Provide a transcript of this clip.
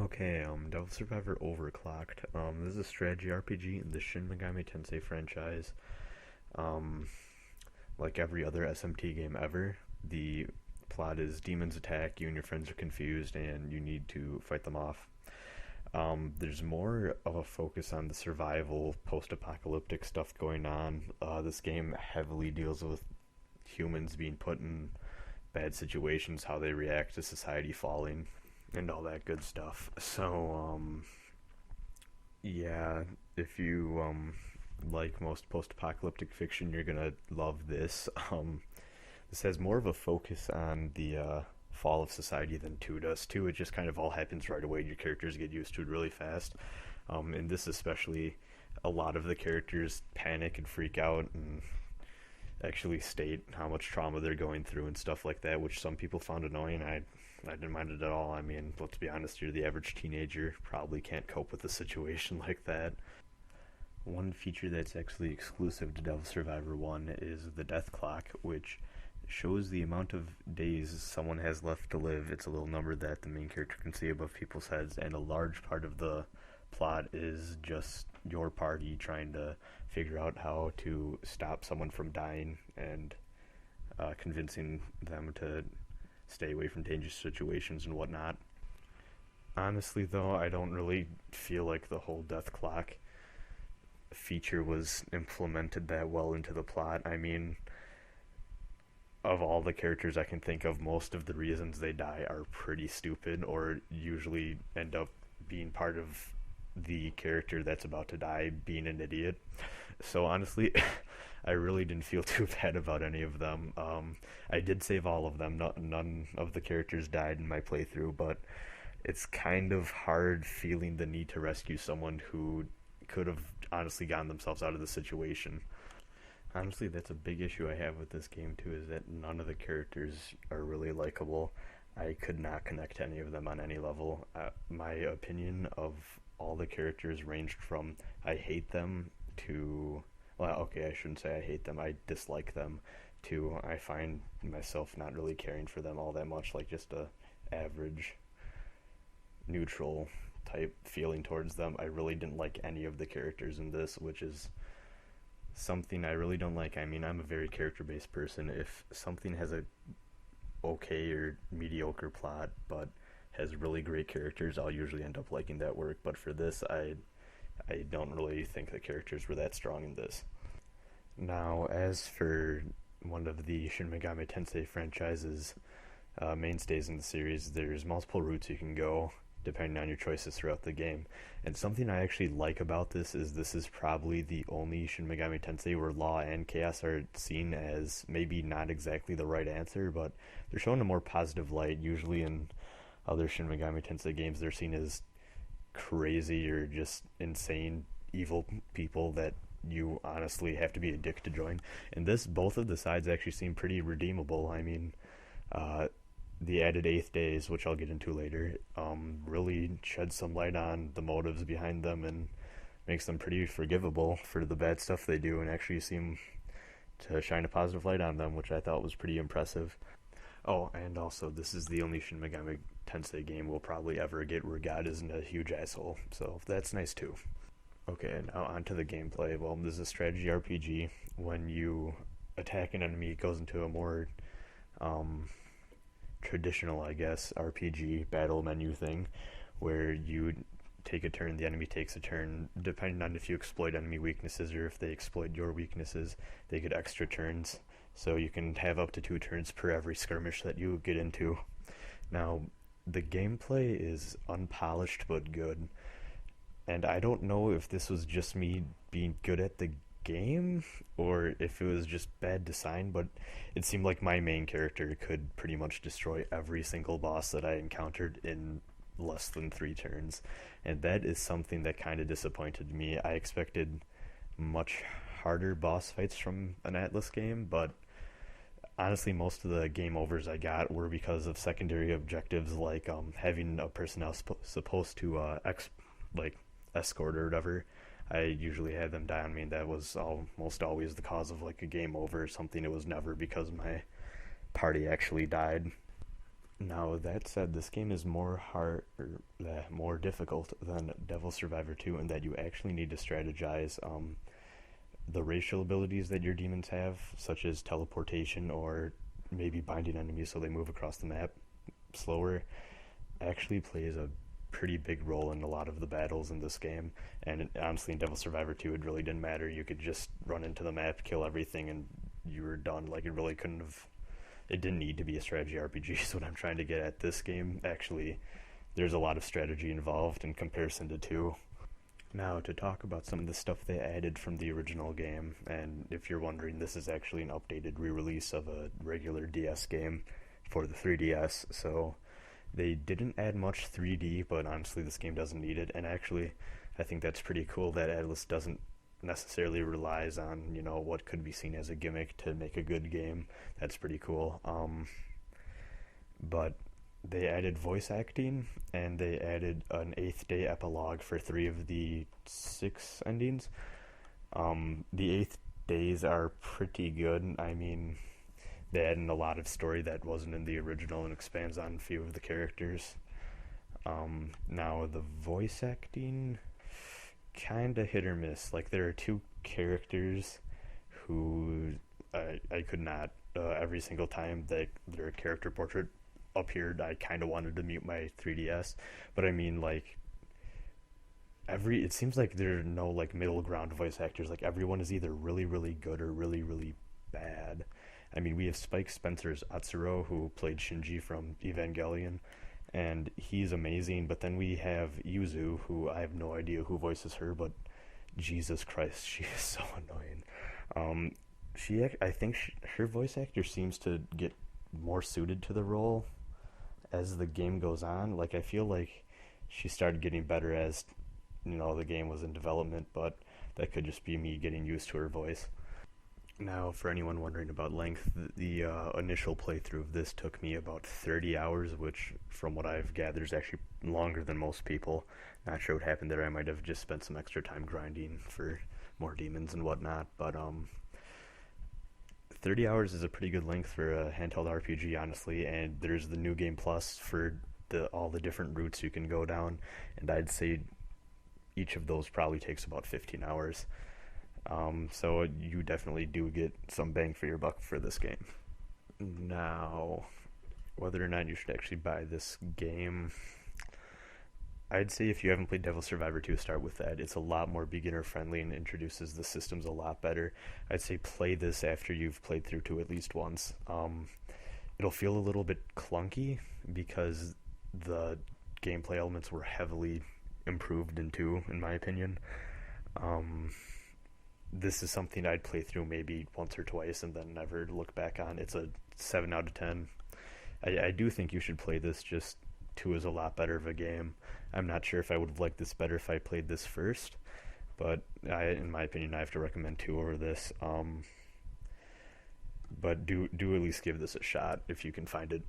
Okay, Devil Survivor Overclocked. This is a strategy RPG in the Shin Megami Tensei franchise. Um, like every other SMT game ever, the plot is demons attack, you and your friends are confused, and you need to fight them off. There's more of a focus on the survival, post-apocalyptic stuff going on. This game heavily deals with humans being put in bad situations, how they react to society falling, and all that good stuff. Yeah, if you like most post-apocalyptic fiction, you're gonna love this. This has more of a focus on the fall of society than 2 does. 2, it just kind of all happens right away. Your characters get used to it really fast. In this especially, a lot of the characters panic and freak out and actually state how much trauma they're going through and stuff like that, which some people found annoying. I didn't mind it at all. I mean, let's be honest here, the average teenager probably can't cope with a situation like that. One feature that's actually exclusive to Devil Survivor 1 is the death clock, which shows the amount of days someone has left to live. It's a little number that the main character can see above people's heads, and a large part of the plot is just your party trying to figure out how to stop someone from dying and convincing them to stay away from dangerous situations and whatnot. Honestly, though, I don't really feel like the whole death clock feature was implemented that well into the plot. I mean, of all the characters I can think of, most of the reasons they die are pretty stupid or usually end up being part of the character that's about to die being an idiot. So honestly, I really didn't feel too bad about any of them. I did save all of them. None of the characters died in my playthrough, but it's kind of hard feeling the need to rescue someone who could have honestly gotten themselves out of the situation. Honestly, that's a big issue I have with this game too, is that none of the characters are really likable. I could not connect to any of them on any level. My opinion of all the characters ranged from I hate them to, well, okay, I shouldn't say I hate them, I dislike them, to I find myself not really caring for them all that much, like just a average, neutral type feeling towards them. I really didn't like any of the characters in this, which is something I really don't like. I mean, I'm a very character-based person. If something has a okay or mediocre plot, but has really great characters, I'll usually end up liking that work. But for this, I don't really think the characters were that strong in this. Now, as for one of the Shin Megami Tensei franchise's mainstays in the series, there's multiple routes you can go depending on your choices throughout the game. And something I actually like about this is probably the only Shin Megami Tensei where law and chaos are seen as maybe not exactly the right answer, but they're shown in a more positive light. Usually in other Shin Megami Tensei games, they're seen as crazy or just insane evil people that you honestly have to be a dick to join. In this, both of the sides actually seem pretty redeemable. I mean, the added eighth days, which I'll get into later, really sheds some light on the motives behind them and makes them pretty forgivable for the bad stuff they do, and actually seem to shine a positive light on them, which I thought was pretty impressive. Oh, and also, this is the only Shin Megami Tensei game we'll probably ever get where God isn't a huge asshole, so that's nice too. Okay, now on to the gameplay. Well, this is a strategy RPG. When you attack an enemy, it goes into a more traditional, I guess, RPG battle menu thing, where you take a turn, the enemy takes a turn. Depending on if you exploit enemy weaknesses or if they exploit your weaknesses, they get extra turns. So you can have up to 2 turns per every skirmish that you get into. Now, the gameplay is unpolished but good. And I don't know if this was just me being good at the game or if it was just bad design, but it seemed like my main character could pretty much destroy every single boss that I encountered in less than 3 turns. And that is something that kind of disappointed me. I expected much harder boss fights from an Atlas game, but honestly, most of the game overs I got were because of secondary objectives, like having a personnel supposed to escort or whatever. I usually had them die on me, and that was almost always the cause of like a game over or something. It was never because my party actually died. Now that said, this game is more difficult than Devil Survivor 2 in that you actually need to strategize. The racial abilities that your demons have, such as teleportation or maybe binding enemies so they move across the map slower, actually plays a pretty big role in a lot of the battles in this game. And honestly, in Devil Survivor 2, it really didn't matter. You could just run into the map, kill everything, and you were done. Like, it really couldn't have. It didn't need to be a strategy RPG, is what I'm trying to get at. This game, actually, there's a lot of strategy involved in comparison to 2. Now, to talk about some of the stuff they added from the original game, and if you're wondering, this is actually an updated re-release of a regular DS game for the 3DS, so they didn't add much 3D, but honestly, this game doesn't need it, and actually, I think that's pretty cool that Atlas doesn't necessarily relies on, what could be seen as a gimmick to make a good game. That's pretty cool. But they added voice acting, and they added an 8th day epilogue for 3 of the 6 endings. The 8th days are pretty good. I mean, they add in a lot of story that wasn't in the original and expands on a few of the characters. Now, the voice acting, kinda hit or miss. Like, there are 2 characters who I could not, every single time that their character portrait appeared, I kind of wanted to mute my 3DS. But I mean, like, it seems like there are no, like, middle ground voice actors. Like, everyone is either really, really good or really, really bad. I mean, we have Spike Spencer's Atsuro, who played Shinji from Evangelion, and he's amazing. But then we have Yuzu, who I have no idea who voices her, but Jesus Christ, she is so annoying. I think her voice actor seems to get more suited to the role as the game goes on. Like, I feel like she started getting better as, the game was in development, but that could just be me getting used to her voice. Now, for anyone wondering about length, the initial playthrough of this took me about 30 hours, which, from what I've gathered, is actually longer than most people. Not sure what happened there. I might have just spent some extra time grinding for more demons and whatnot, but 30 hours is a pretty good length for a handheld RPG, honestly, and there's the New Game Plus for all the different routes you can go down, and I'd say each of those probably takes about 15 hours. So you definitely do get some bang for your buck for this game. Now, whether or not you should actually buy this game, I'd say if you haven't played Devil Survivor 2, start with that. It's a lot more beginner friendly and introduces the systems a lot better. I'd say play this after you've played through 2 at least once. It'll feel a little bit clunky because the gameplay elements were heavily improved in 2, in my opinion. This is something I'd play through maybe once or twice and then never look back on. It's a 7 out of 10. I do think you should play this, just 2 is a lot better of a game. I'm not sure if I would have liked this better if I played this first, but in my opinion, I have to recommend 2 over this. But do at least give this a shot if you can find it.